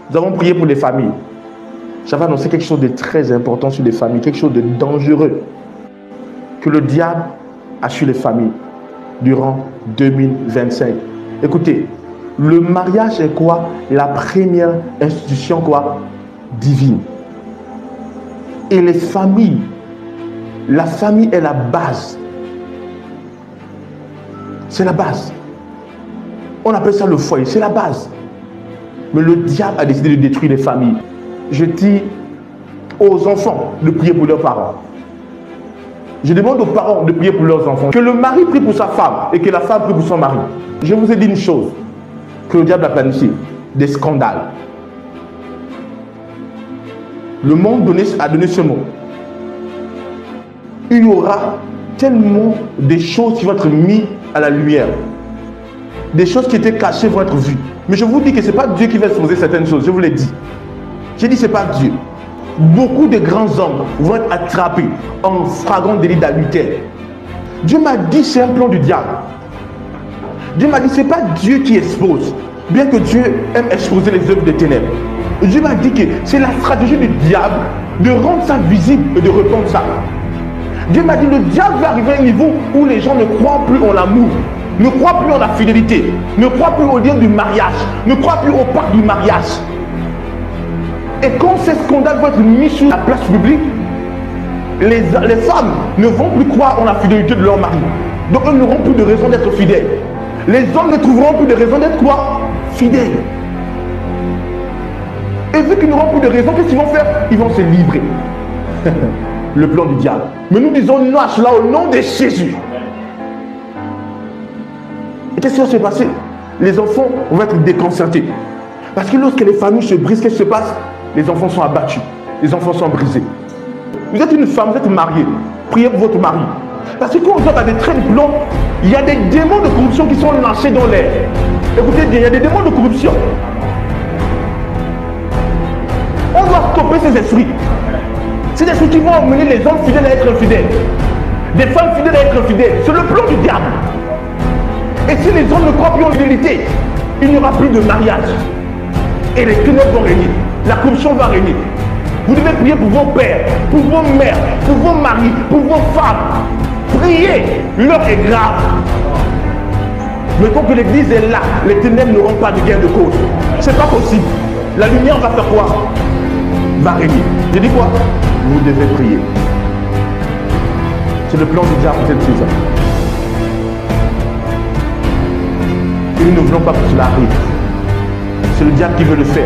Nous avons prié pour les familles. J'avais annoncé quelque chose de très important sur les familles, quelque chose de dangereux que le diable a sur les familles durant 2025. Écoutez, le mariage est quoi? La première institution quoi? Divine. Et les familles, la famille est la base. C'est la base. On appelle ça le foyer, c'est la base. Mais le diable a décidé de détruire les familles. Je dis aux enfants de prier pour leurs parents. Je demande aux parents de prier pour leurs enfants. Que le mari prie pour sa femme et que la femme prie pour son mari. Je vous ai dit une chose, que le diable a planifié, des scandales. Le monde a donné ce mot. Il y aura tellement des choses qui vont être mises à la lumière. Des choses qui étaient cachées vont être vues. Mais je vous dis que ce n'est pas Dieu qui va exposer certaines choses, je vous l'ai dit. J'ai dit ce n'est pas Dieu. Beaucoup de grands hommes vont être attrapés en flagrant délit d'adultère. Dieu m'a dit c'est un plan du diable. Dieu m'a dit ce n'est pas Dieu qui expose, bien que Dieu aime exposer les œuvres des ténèbres. Dieu m'a dit que c'est la stratégie du diable de rendre ça visible et de répandre ça. Dieu m'a dit le diable va arriver à un niveau où les gens ne croient plus en l'amour, ne croient plus en la fidélité, ne croient plus au lien du mariage, ne croient plus au pacte du mariage. Et quand ces scandales vont être mis sur la place publique, les femmes ne vont plus croire en la fidélité de leur mari. Donc elles n'auront plus de raison d'être fidèles. Les hommes ne trouveront plus de raison d'être quoi? Fidèles. Et vu qu'ils n'auront plus de raison, qu'est-ce qu'ils vont faire? Ils vont se livrer. Le plan du diable. Mais nous disons non à cela au nom de Jésus. Et qu'est-ce qui va se passer? Les enfants vont être déconcertés. Parce que lorsque les familles se brisent, qu'est-ce qui se passe? Les enfants sont abattus. Les enfants sont brisés. Vous êtes une femme, vous êtes mariée. Priez pour votre mari. Parce que quand vous êtes à des traits de plan, il y a des démons de corruption qui sont lancés dans l'air. Écoutez bien, il y a des démons de corruption. On doit stopper ces esprits. Ces esprits qui vont amener les hommes fidèles à être infidèles. Des femmes fidèles à être infidèles. C'est le plan du diable. Et si les hommes ne croient plus en fidélité, il n'y aura plus de mariage. Et les ténèbres vont régner. La corruption va régner. Vous devez prier pour vos pères, pour vos mères, pour vos maris, pour vos femmes. Priez. L'heure est grave. Mais tant que l'église est là, les ténèbres n'auront pas de gain de cause. C'est pas possible. La lumière va faire quoi? Va régner. Je dis quoi? Vous devez prier. C'est le plan du diable pour cette saison. Et nous ne voulons pas que cela arrive. C'est le diable qui veut le faire.